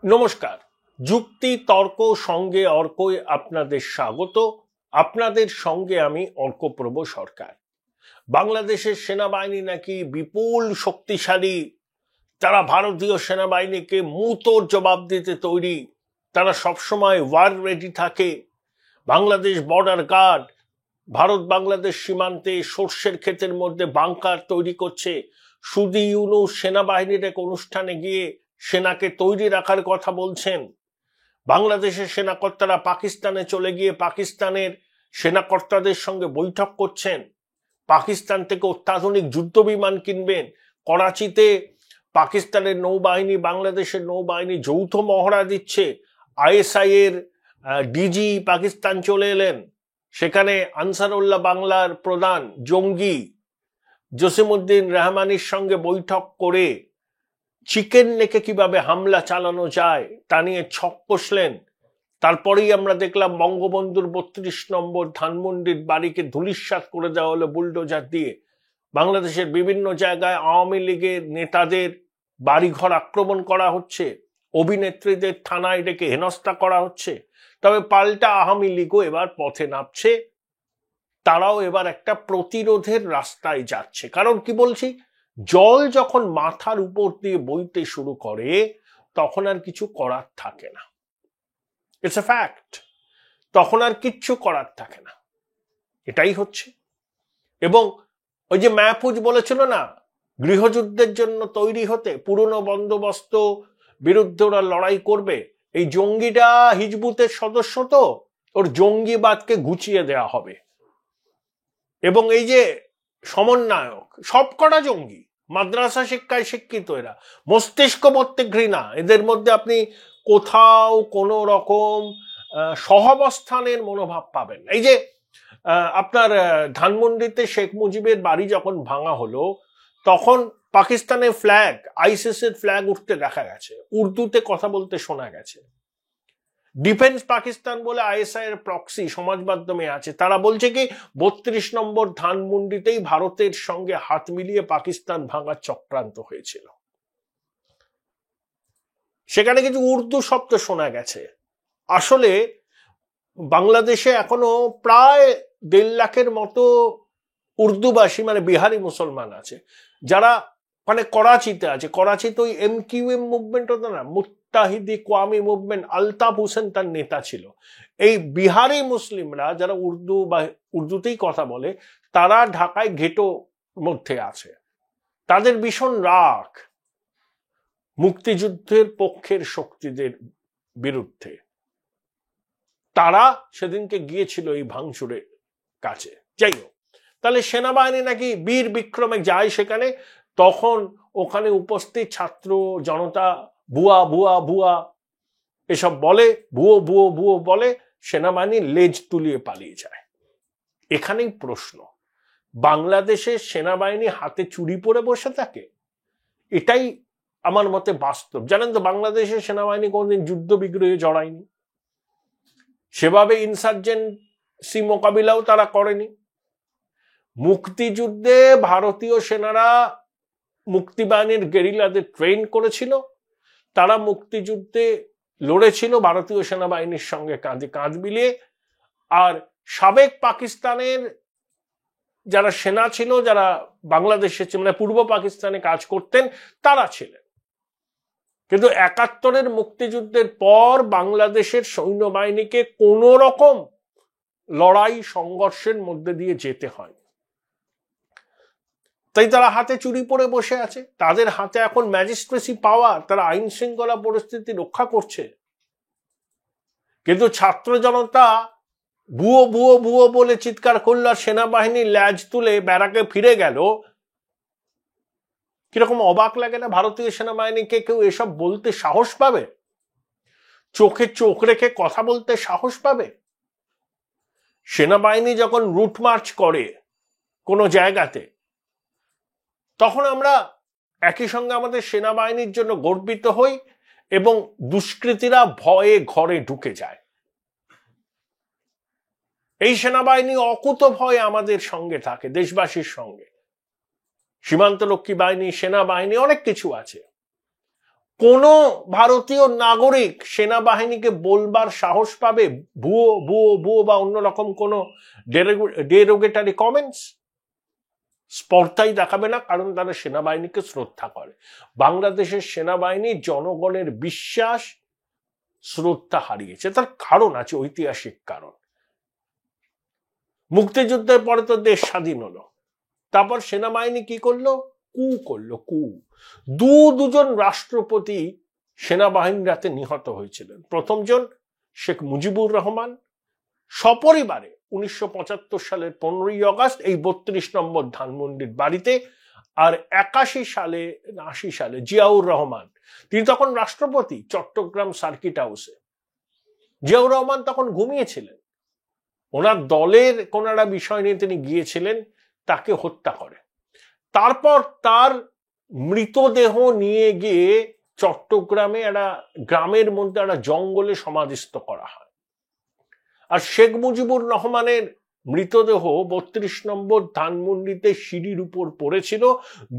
নমস্কার। যুক্তি তর্ক সঙ্গে অর্কই আপনাদের স্বাগত। আপনাদের সঙ্গে আমি অর্কপ্রভ সরকার। বাংলাদেশের সেনাবাহিনী নাকি বিপুল শক্তিশালী, তারা ভারতীয় সেনাবাহিনীকে মুহূর্তের জবাব দিতে তৈরি, তারা সবসময় ওয়ার রেডি থাকে। বাংলাদেশ বর্ডার গার্ড ভারত বাংলাদেশ সীমান্তে সর্ষের ক্ষেতের মধ্যে বাংকার তৈরি করছে। সুদি ইউনূস সেনাবাহিনীর এক অনুষ্ঠানে গিয়ে সেনাকে তৈরি রাখার কথা বলছেন। বাংলাদেশের সেনাকর্তারা পাকিস্তানে চলে গিয়ে পাকিস্তানের সেনাকর্তাদের সঙ্গে বৈঠক করছেন। পাকিস্তান থেকে অত্যাধুনিক যুদ্ধ বিমান কিনবেন। করাচিতে পাকিস্তানের নৌবাহিনী বাংলাদেশের নৌবাহিনী যৌথ মহড়া দিচ্ছে। আইএসআই এর ডিজি পাকিস্তান চলে এলেন। সেখানে আনসারুল্লাহ বাংলার প্রধান জঙ্গি জসিমউদ্দিন রহমানির সঙ্গে বৈঠক করে চিকেন নেকে কিভাবে হামলা চালানো যায় তা নিয়ে ছক কষলেন। তারপরেই আমরা দেখলাম বঙ্গবন্ধুর ৩২ নম্বর ধানমন্ডির বাড়িকে ধূলিসাৎ করে দেওয়া হলো বুলডোজার দিয়ে। বাংলাদেশের বিভিন্ন জায়গায় আওয়ামী লীগের নেতাদের বাড়িঘর আক্রমণ করা হচ্ছে, অভিনেত্রীদের থানায় ডেকে হেনস্থা করা হচ্ছে। তবে পাল্টা আওয়ামী লীগও এবার পথে নামছে, তারাও এবার একটা প্রতিরোধের রাস্তায় যাচ্ছে। কারণ কি বলছি, জল যখন মাথার উপর দিয়ে বইতে শুরু করে তখন আর কিছু করার থাকে না। It's a fact. তখন আর কিচ্ছু করার থাকে না, এটাই হচ্ছে। এবং ওই যে মাহফুজ বলেছিল না, গৃহযুদ্ধের জন্য তৈরি হতে, পুরনো বন্দোবস্ত বিরুদ্ধে ওরা লড়াই করবে। এই জঙ্গিটা হিজবুতের সদস্য, তো ওর জঙ্গিবাদকে গুছিয়ে দেওয়া হবে। এবং এই যে সমন্বয়ক সব কটা জঙ্গি, মাদ্রাসা শিক্ষায় শিক্ষিত, এরা মস্তিষ্ক মধ্যে ঘৃণা। এদের মধ্যে আপনি কোথাও কোনো রকম সহাবস্থানের মনোভাব পাবেন। এই যে আপনার ধানমন্ডিতে শেখ মুজিবের বাড়ি যখন ভাঙা হলো তখন পাকিস্তানের ফ্ল্যাগ, আইসিসের ফ্ল্যাগ উঠতে দেখা গেছে, উর্দুতে কথা বলতে শোনা গেছে। ডিফেন্স পাকিস্তান বলে আইএসআই এর প্রক্সি সমাজ মাধ্যমে আছে, তারা বলছে কি ৩২ নম্বর ধানমন্ডিতেই ভারতের সঙ্গে হাত মিলিয়ে পাকিস্তান ভাঙার চক্রান্ত হয়েছিল। সেখানে কিছু উর্দু শব্দ শোনা গেছে। আসলে বাংলাদেশে এখনো প্রায় ১.৫ লাখের মতো উর্দুভাষী মানে বিহারি মুসলমান আছে, যারা মানে করাচিতে আছে। করাচিতে ওই MQM মুভমেন্ট হতো না, মুত্তাহিদি কোয়ামি মুভমেন্ট, আলতাফ হোসেন তার নেতা ছিল। এই বিহারি মুসলিমরা যারা উর্দু বা উর্দুতেই কথা বলে, তারা ঢাকায় ঘেটো মধ্যে আছে। তাদের ভীষণ রাগ মুক্তিযুদ্ধের পক্ষের শক্তিদের বিরুদ্ধে। তারা সেদিনকে গিয়েছিল এই ভাঙচুরের কাছে। যাই হোক, তাহলে সেনাবাহিনী নাকি বীর বিক্রমে যায় সেখানে, তখন ওখানে উপস্থিত ছাত্র জনতা বুয়া বুয়া বুয়া এসব বলে, ভুয়ো ভুয়ো ভুয়ো বলে, সেনাবাহিনী লেজ তুলিয়ে পালিয়ে যায়। এখানেই প্রশ্ন, বাংলাদেশের সেনাবাহিনী হাতে চুরি পরে বসে থাকে? এটাই আমার মতে বাস্তব। জানেন তো, বাংলাদেশের সেনাবাহিনী কোনদিন যুদ্ধ বিগ্রহে জড়ায়নি, সেভাবে ইনসার্জেন্সি মোকাবিলাও তারা করেনি। মুক্তিযুদ্ধে ভারতীয় সেনারা মুক্তিবাহিনীর গেরিলাদের ট্রেন করেছিল, তারা মুক্তিযুদ্ধে লড়েছিল ভারতীয় সেনাবাহিনীর সঙ্গে কাঁধে কাঁধ মিলিয়ে। আর সাবেক পাকিস্তানের যারা সেনা ছিল, যারা বাংলাদেশে মানে পূর্ব পাকিস্তানে কাজ করতেন, তারা ছিলেন। কিন্তু ৭১-এর মুক্তিযুদ্ধের পর বাংলাদেশের সৈন্যবাহিনীকে কোনো রকম লড়াই সংঘর্ষের মধ্যে দিয়ে যেতে হয়, তাই তারা হাতে চুরি পরে বসে আছে। তাদের হাতে এখন ম্যাজিস্ট্রেসি পাওয়ার, তারা আইন শৃঙ্খলা পরিস্থিতি রক্ষা করছে। কিন্তু ছাত্র জনতা ভুয়ো ভুয়ো ভুয়ো বলে চিৎকার করল, আর সেনাবাহিনী ল্যাজ তুলে ব্যারাকে ফিরে গেল। কিরকম অবাক লাগে না? ভারতীয় সেনাবাহিনীকে কেউ এসব বলতে সাহস পাবে? চোখে চোখ রেখে কথা বলতে সাহস পাবে? সেনাবাহিনী যখন রুট মার্চ করে কোনো জায়গাতে, তখন আমরা একই সঙ্গে আমাদের সেনাবাহিনীর জন্য গর্বিত হই এবং দুষ্কৃতীরা ভয়ে ঘরে ঢুকে যায়। এই সেনাবাহিনী অকুত ভয়ে আমাদের সঙ্গে থাকে, দেশবাসীর সঙ্গে। সীমান্তরক্ষী বাহিনী, সেনাবাহিনী, অনেক কিছু আছে। কোন ভারতীয় নাগরিক সেনাবাহিনীকে বলবার সাহস পাবে ভুয়ো ভুয়ো ভুয়ো বা অন্যরকম কোন ডেরোগেটারি কমেন্টস? স্পর্ধাই দেখাবে না, কারণ তারা সেনাবাহিনীকে শ্রদ্ধা করে। বাংলাদেশের সেনাবাহিনী জনগণের বিশ্বাস শ্রদ্ধা হারিয়েছে। তার কারণ আছে, ঐতিহাসিক কারণ। মুক্তিযুদ্ধের পরে তো দেশ স্বাধীন হলো, তারপর সেনাবাহিনী কি করলো? কু। দুজন রাষ্ট্রপতি সেনাবাহিনীর হাতে নিহত হয়েছিলেন। প্রথমজন শেখ মুজিবুর রহমান সপরিবারে 1975 সালের 15ই আগস্ট এই 32 নম্বর ধানমন্ডির বাড়িতে, আর 80 সালে জিয়াউর রহমান, তিনি তখন রাষ্ট্রপতি, চট্টগ্রাম সার্কিট হাউসে। জিয়াউর রহমান তখন ঘুমিয়েছিলেন, ওনার দলের কোন একটা বিষয় নিয়ে তিনি গিয়েছিলেন, তাকে হত্যা করে। তারপর তার মৃতদেহ নিয়ে গিয়ে চট্টগ্রামে একটা গ্রামের মধ্যে একটা জঙ্গলে সমাধিস্থ করা হয়। আর শেখ মুজিবুর রহমানের মৃতদেহ 32 নম্বর ধানমন্ডিতে সিঁড়ির উপর পড়েছিল।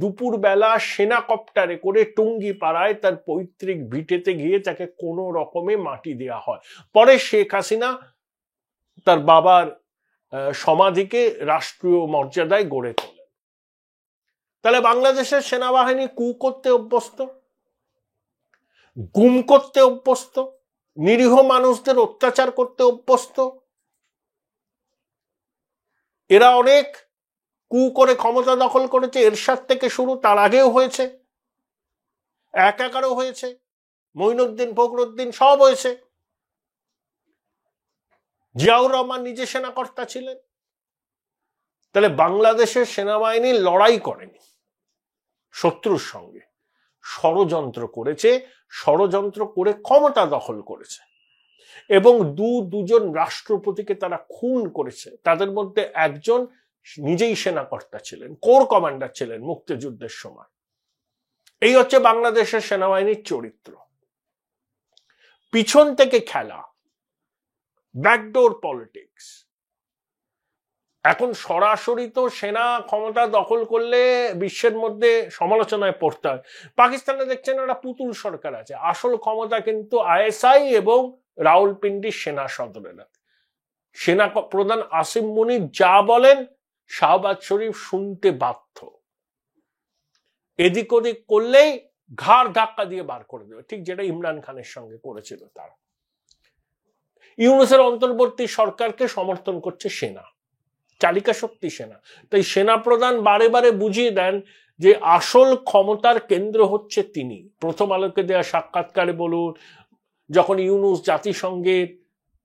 দুপুর বেলা সেনাকপ্টারে করে টুঙ্গি পাড়ায় তার পৈতৃক ভিটেতে গিয়ে তাকে কোনো রকমে মাটি দেয়া হয়। পরে শেখ হাসিনা তার বাবার সমাধিকে রাষ্ট্রীয় মর্যাদায় গড়ে তোলেন। তাহলে বাংলাদেশের সেনাবাহিনী কু করতে অভ্যস্ত, গুম করতে অভ্যস্ত, নিরীহ মানুষদের অত্যাচার করতে অভ্যস্ত। এরা অনেক কু করে ক্ষমতা দখল করেছে, এরশাদ থেকে শুরু, তার আগেও হয়েছে, 11 হয়েছে, মঈনুদ্দিন ফখরুদ্দিন সব হয়েছে। জিয়াউর রহমান নিজে সেনাকর্তা ছিলেন। তাহলে বাংলাদেশের সেনাবাহিনী লড়াই করেনি শত্রুর সঙ্গে, ষড়যন্ত্র করেছে, ষড়যন্ত্র করে ক্ষমতা দখল করেছে, এবং দুজন রাষ্ট্রপতিকে তারা খুন করেছে। তাদের মধ্যে একজন নিজেই সেনাকর্তা ছিলেন, কোর কমান্ডার ছিলেন মুক্তিযুদ্ধের সময়। এই হচ্ছে বাংলাদেশের সেনাবাহিনীর চরিত্র। পিছন থেকে খেলা, ব্যাকডোর পলিটিক্স। এখন সরাসরি তো সেনা ক্ষমতা দখল করলে বিশ্বের মধ্যে সমালোচনায় পড়তে হয়। পাকিস্তানে দেখছেন একটা পুতুল সরকার আছে, আসল ক্ষমতা কিন্তু আইএসআই এবং রাওয়ালপিন্ডির সেনা সদরের হাতে। সেনা প্রধান আসিম মুনির যা বলেন শাহবাজ শরীফ শুনতে বাধ্য। এদিক ওদিক করলেই ঘাড় ধাক্কা দিয়ে বার করে দেবে, ঠিক যেটা ইমরান খানের সঙ্গে করেছিল তারা। ইউনূসের অন্তর্বর্তী সরকারকে সমর্থন করছে সেনা, চালিকা শক্তি সেনা। তাই সেনা প্রধান বারে বারে বুঝিয়ে দেন যে আসল ক্ষমতার কেন্দ্র হচ্ছে তিনি। প্রথম আলোকে দেওয়া সাক্ষাৎকারে বলুন, যখন ইউনূস জাতিসংঘের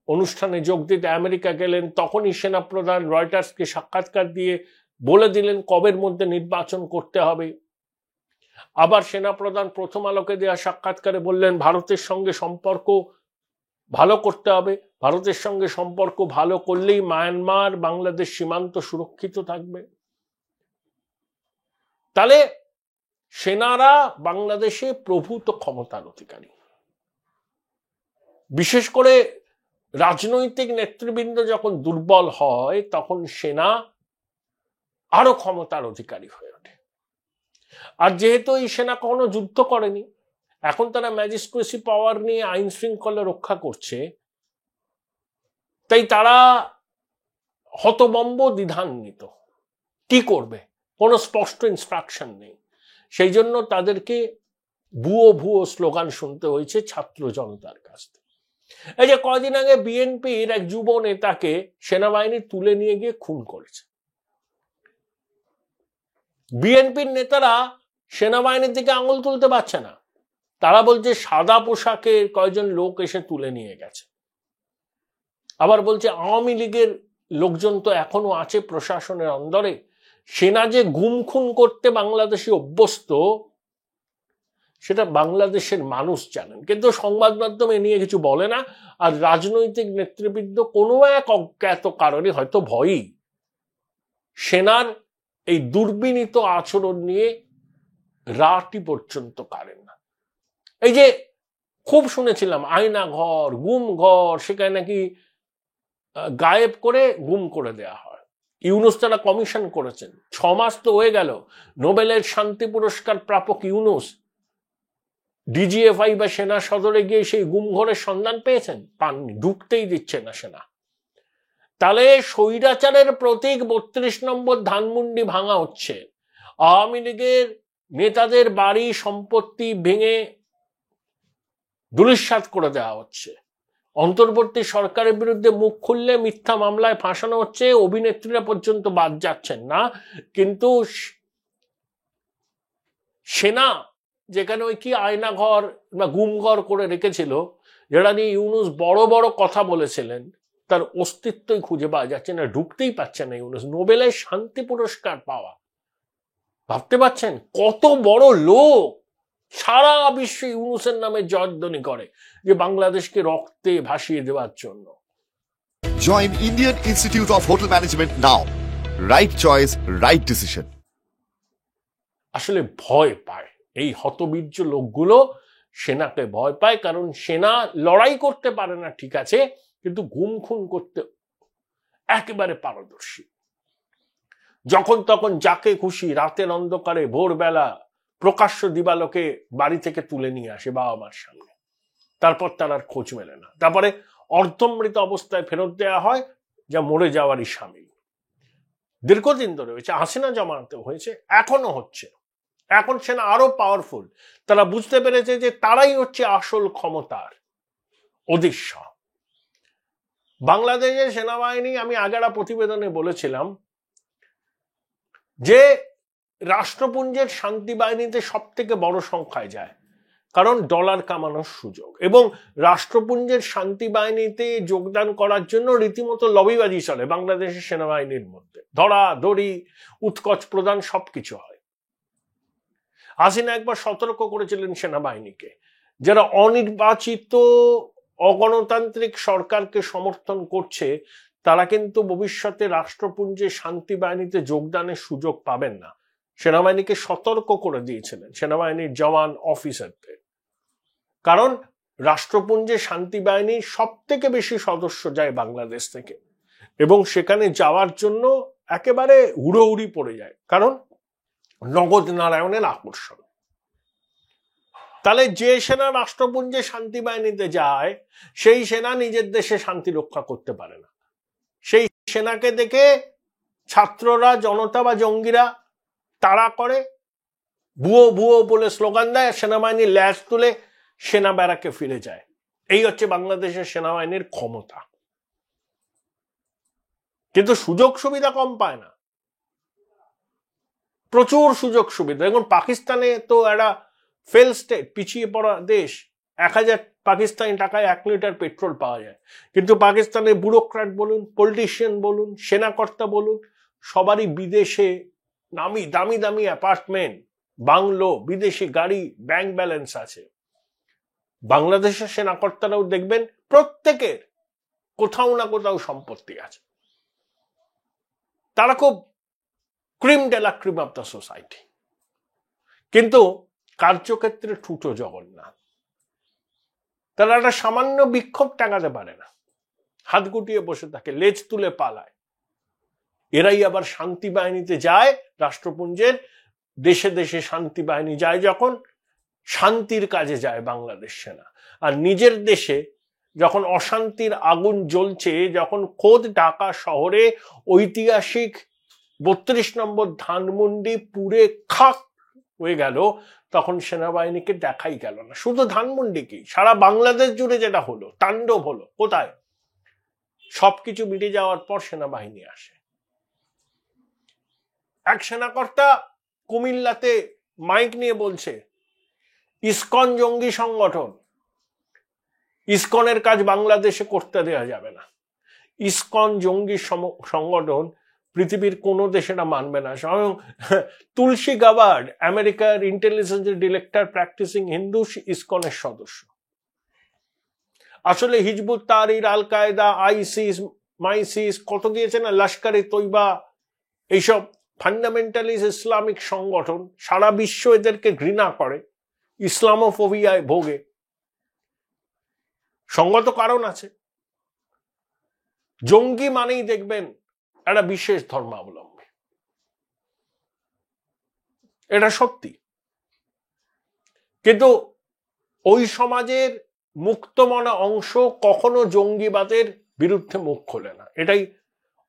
অনুষ্ঠানে যোগ দিতে আমেরিকা গেলেন, তখনই সেনা প্রধান রয়টার্সকে সাক্ষাৎকার দিয়ে বলে দিলেন কবের মধ্যে নির্বাচন করতে হবে। আবার সেনা প্রধান প্রথম আলোকে দেওয়া সাক্ষাৎকারে বললেন ভারতের সঙ্গে সম্পর্ক ভালো করতে হবে, ভারতের সঙ্গে সম্পর্ক ভালো করলেই মায়ানমার বাংলাদেশ সীমান্ত সুরক্ষিত থাকবে। তাহলে সেনারা বাংলাদেশে প্রভূত ক্ষমতার অধিকারী। বিশেষ করে রাজনৈতিক নেতৃবৃন্দ যখন দুর্বল হয়, তখন সেনা আরো ক্ষমতার অধিকারী হয়ে ওঠে। আর যেহেতু এই সেনা কখনো যুদ্ধ করেনি, এখন তারা ম্যাজিস্ট্রেসি পাওয়ার নিয়ে আইন শৃঙ্খলা রক্ষা করছে, তাই তারা হতবম্ব দ্বিধান্বিত, কি করবে, কোনো স্পষ্ট ইনস্ট্রাকশন নেই। সেই জন্য তাদেরকে ভুয়ো স্লোগান শুনতে হয়েছে ছাত্র জনতার কাছ থেকে। এই যে কদিন আগে বিএনপির এক যুব নেতাকে সেনাবাহিনী তুলে নিয়ে গিয়ে খুন করেছে। বিএনপির নেতারা সেনাবাহিনীর দিকে আঙুল তুলতে পারছে না, তারা বলছে সাদা পোশাকে কয়েকজন লোক এসে তুলে নিয়ে গেছে। আবার বলছে আওয়ামী লীগের লোকজন তো এখনো আছে প্রশাসনের অন্দরে। সেনা যে গুম খুন করতে বাংলাদেশে অভ্যস্ত, সেটা বাংলাদেশের মানুষ জানেন, কিন্তু সংবাদ মাধ্যমে নিয়ে কিছু বলে না। আর রাজনৈতিক নেতৃবৃন্দ কোনো এক অজ্ঞাত কারণে, হয়তো ভয়ই, সেনার এই দুর্বিনীত আচরণ নিয়ে রাটি পর্যন্ত কারেন না। এই যে খুব শুনেছিলাম আয়না ঘর, গুম ঘর, সেখানে নাকি গায়েব করে গুম করে দেয়া হয়। ইউনূস তারা কমিশন করেছেন, 6 মাস তো হয়ে গেল। নোবেলের শান্তি পুরস্কার প্রাপক ইউনূস ডিজিএফআই বা সেনা সদরে গিয়ে সেই গুমঘরের সন্ধান পেয়েছেন? পাননি, ঢুকতেই দিচ্ছে না সেনা। তাহলে স্বৈরাচারের প্রতীক 32 নম্বর ধানমন্ডি ভাঙা হচ্ছে, আওয়ামী লীগের নেতাদের বাড়ি সম্পত্তি ভেঙে ধূলিসাৎ করে দেওয়া হচ্ছে, অন্তর্বর্তী সরকারের বিরুদ্ধে মুখ খুললে মিথ্যা মামলায় ফাঁসানো হচ্ছে, অভিনেত্রীরা পর্যন্ত বাদ যাচ্ছেন না। কিন্তু সেনা যেখানে ওই কি আয়নাঘর বা গুমঘর করে রেখেছিল, যেটা নিয়ে ইউনূস বড় বড় কথা বলেছিলেন, তার অস্তিত্বই খুঁজে পাওয়া যাচ্ছে না, ঢুকতেই পারছে না ইউনূস। নোবেলের শান্তি পুরস্কার পাওয়া, ভাবতে পারছেন কত বড় লোক, সারা বিশ্বে ইউনূসের নামে জয়ধ্বনি করে যে বাংলাদেশকে রক্তে ভাসিয়ে দেওয়ার জন্য। Join Indian Institute of Hotel Management now. Right choice, right decision. আসলে ভয় পায় এই হতবীর্য লোকগুলো, সেনাকে ভয় পায়, কারণ সেনা লড়াই করতে পারে না ঠিক আছে, কিন্তু গুম খুন করতে একেবারে পারদর্শী। যখন তখন যাকে খুশি রাতের অন্ধকারে ভোরবেলা প্রকাশ্য দিবালোকে বাড়ি থেকে তুলে নিয়ে আসে বাবা মার সামনে, তারপর তার আর খোঁজ মেলে না, তারপরে অর্ধমৃত অবস্থায় ফেরত দেওয়া হয়, যা মরে যাওয়ারই সামিল। দীর্ঘদিন ধরে হয়েছে, হাসিনা জমানাতে হয়েছে, এখনো হচ্ছে। এখন সেনা আরো পাওয়ারফুল, তারা বুঝতে পেরেছে যে তারাই হচ্ছে আসল ক্ষমতার উদ্দেশ্য। বাংলাদেশের সেনাবাহিনী, আমি আগের প্রতিবেদনে বলেছিলাম যে রাষ্ট্রপুঞ্জের শান্তি বাহিনীতে সব থেকে বড় সংখ্যায় যায়, কারণ ডলার কামানোর সুযোগ, এবং রাষ্ট্রপুঞ্জের শান্তি বাহিনীতে যোগদান করার জন্য রীতিমতো লবিবাজি চলে বাংলাদেশের সেনাবাহিনীর মধ্যে, ধরা ধরি উৎকোচ প্রদান সবকিছু হয়। হাসিনা একবার সতর্ক করেছিলেন সেনাবাহিনীকে, যারা অনির্বাচিত অগণতান্ত্রিক সরকারকে সমর্থন করছে তারা কিন্তু ভবিষ্যতে রাষ্ট্রপুঞ্জে শান্তি বাহিনীতে যোগদানের সুযোগ পাবেন না। সেনাবাহিনীকে সতর্ক করে দিয়েছিলেন সেনাবাহিনীর জওয়ান অফিসারদের, কারণ রাষ্ট্রপুঞ্জে শান্তি বাহিনীর সব থেকে বেশি সদস্য যায় বাংলাদেশ থেকে, এবং সেখানে যাওয়ার জন্য একেবারে হুড়োহুড়ি পড়ে যায়, কারণ নগদ নারায়ণের আকর্ষণ। তাহলে যে সেনা রাষ্ট্রপুঞ্জে শান্তি বাহিনীতে যায় সেই সেনা নিজের দেশে শান্তি রক্ষা করতে পারে না। সেই সেনাকে দেখে ছাত্ররা, জনতা বা জঙ্গিরা তাড়া করে, ভুয়ো ভুয়ো বলে স্লোগান দেয়, সেনাবাহিনী ল্যাজ তুলে সেনা ব্যারাকে ফিরে যায়। এই হচ্ছে বাংলাদেশের সেনাবাহিনীর ক্ষমতা। কিন্তু সুযোগ সুবিধা কম পায় না, প্রচুর সুযোগ সুবিধা। এখন পাকিস্তানে তো একটা ফেল স্টেট, পিছিয়ে পড়া দেশ, 1000 পাকিস্তানি টাকায় 1 লিটার পেট্রোল পাওয়া যায়, কিন্তু পাকিস্তানের ব্যুরোক্র্যাট বলুন, পলিটিশিয়ান বলুন, সেনাকর্তা বলুন, সবারই বিদেশে নামি দামি দামি অ্যাপার্টমেন্ট, বাংলো, বিদেশি গাড়ি, ব্যাংক ব্যালেন্স আছে। বাংলাদেশের সেনাকর্তারাও দেখবেন প্রত্যেকের কোথাও না কোথাও সম্পত্তি আছে, তারা খুব ক্রিম ডে লা ক্রিম অফ দ্য সোসাইটি, কিন্তু কার্যক্ষেত্রে ঠুটো জগন্নাথ। তারা একটা সামান্য বিক্ষোভ টাঙাতে পারে না, হাত গুটিয়ে বসে থাকে, লেজ তুলে পালায়। এরাই আবার শান্তি বাহিনীতে যায়, রাষ্ট্রপুঞ্জের দেশে দেশে শান্তি বাহিনী যায় যখন, শান্তির কাজে যায় বাংলাদেশ সেনা। আর নিজের দেশে যখন অশান্তির আগুন জ্বলছে, যখন খোদ ঢাকা শহরে ঐতিহাসিক 32 নম্বর ধানমন্ডি পুড়ে খাক হয়ে গেল, তখন সেনাবাহিনীকে দেখাই গেল না। শুধু ধানমন্ডি কি, সারা বাংলাদেশ জুড়ে যেটা হলো, তাণ্ডব হলো, কোথায়? সবকিছু মিটে যাওয়ার পর সেনাবাহিনী আসে। এক সেনাকর্তা কুমিল্লাতে মাইক নিয়ে বলছে, ইসকন জঙ্গি সংগঠন, ইসকনের কাজ বাংলাদেশে করতে দেওয়া যাবে না। ইসকন জঙ্গি সংগঠন, পৃথিবীর কোনো দেশ এটা মানবে না। স্বয়ং তুলসী গাবার্ড, আমেরিকার ইন্টেলিজেন্স ডিরেক্টর, প্র্যাকটিসিং হিন্দু, ইসকনের সদস্য। আসলে হিজবুত তাহরির, আল কায়দা, আইসিস, মাইসিস, কত গিয়েছে না, লস্করে তৈবা, এইসব ফান্ডামেন্টালিস্ট ইসলামিক সংগঠন সারা বিশ্ব এদেরকে ঘৃণা করে, ইসলামোফোবিয়ায় ভোগে। সঙ্গত কারণ আছে। জঙ্গি মানেই দেখবেন একটা বিশেষ ধর্মাবলম্বী, এটা সত্যি। কিন্তু ওই সমাজের মুক্তমনা অংশ কখনো জঙ্গিবাদের বিরুদ্ধে মুখ খোলে না, এটাই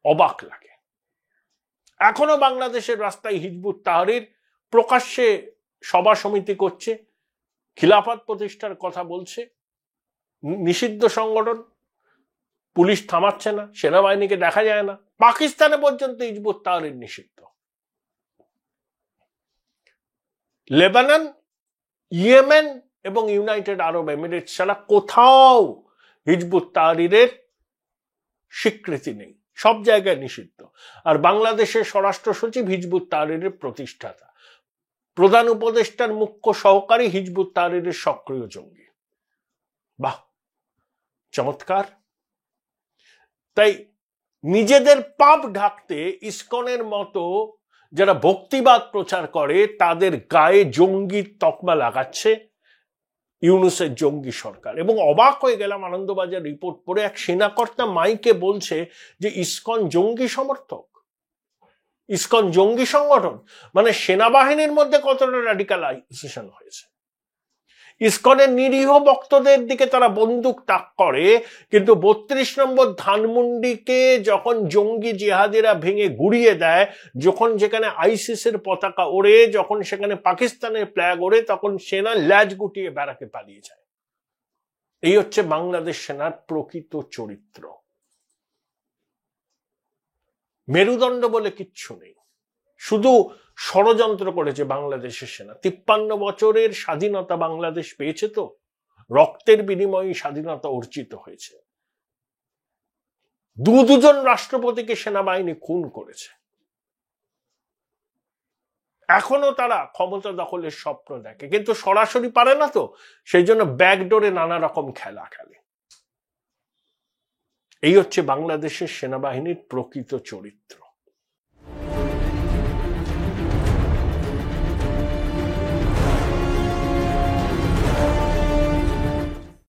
অবাক লাগে। এখনো বাংলাদেশের রাস্তায় হিজবুত তাহরীর প্রকাশ্যে সভা সমিতি করছে, খিলাফত প্রতিষ্ঠার কথা বলছে, নিষিদ্ধ সংগঠন, পুলিশ থামাচ্ছে না, সেনাবাহিনীকে দেখা যায় না। পাকিস্তানে পর্যন্ত হিজবুত তাহরীর নিষিদ্ধ। লেবানন, ইয়েমেন এবং ইউনাইটেড আরব এমিরেটস ছাড়া কোথাও হিজবুত তাহরীরের স্বীকৃতি নেই, সব জায়গায় নিষিদ্ধ। আর বাংলাদেশের স্বরাষ্ট্র সচিব হিজবুত তাহরীরের প্রতিষ্ঠাতা, প্রধান উপদেষ্টার মুখ্য সহকারী হিজবুত তাহরীরের সক্রিয় জঙ্গি। বাহ, চমৎকার। তাই নিজেদের পাপ ঢাকতে ইসকনের মতো যারা ভক্তিবাদ প্রচার করে তাদের গায়ে জঙ্গি তকমা লাগাচ্ছে ইউনূসের জঙ্গি সরকার। এবং অবাক হয়ে গেলাম আনন্দবাজার রিপোর্ট পড়ে, এক সেনাকর্তা মাইকে বলছে যে ইসকন জঙ্গি সমর্থক, ইসকন জঙ্গি সংগঠন। মানে সেনাবাহিনীর মধ্যে কতটা র্যাডিকালাইজেশন হয়েছে। ইসকনের নিরীহ ভক্তদের দিকে তারা বন্দুক তাক করে, কিন্তু ৩২ নম্বর ধানমন্ডিকে যখন জঙ্গি জিহাদিরা ভেঙে গুড়িয়ে দেয়, যখন যেখানে আইসিসের পতাকা ওড়ে, যখন সেখানে পাকিস্তানের ফ্ল্যাগ ওড়ে, তখন সেনা ল্যাজ গুটিয়ে ব্যারাকে পালিয়ে যায়। এই হচ্ছে বাংলাদেশ সেনার প্রকৃত চরিত্র। মেরুদণ্ড বলে কিচ্ছু নেই, শুধু ষড়যন্ত্র করেছে বাংলাদেশের সেনা। ৫৩ বছরের স্বাধীনতা বাংলাদেশ পেয়েছে, তো রক্তের বিনিময়ে স্বাধীনতা অর্জিত হয়েছে। দুজন রাষ্ট্রপতিকে সেনাবাহিনী খুন করেছে, এখনো তারা ক্ষমতা দখলের স্বপ্ন দেখে, কিন্তু সরাসরি পারে না, তো সেই জন্য ব্যাকডোরে নানা রকম খেলা খেলে। এই হচ্ছে বাংলাদেশের সেনাবাহিনীর প্রকৃত চরিত্র।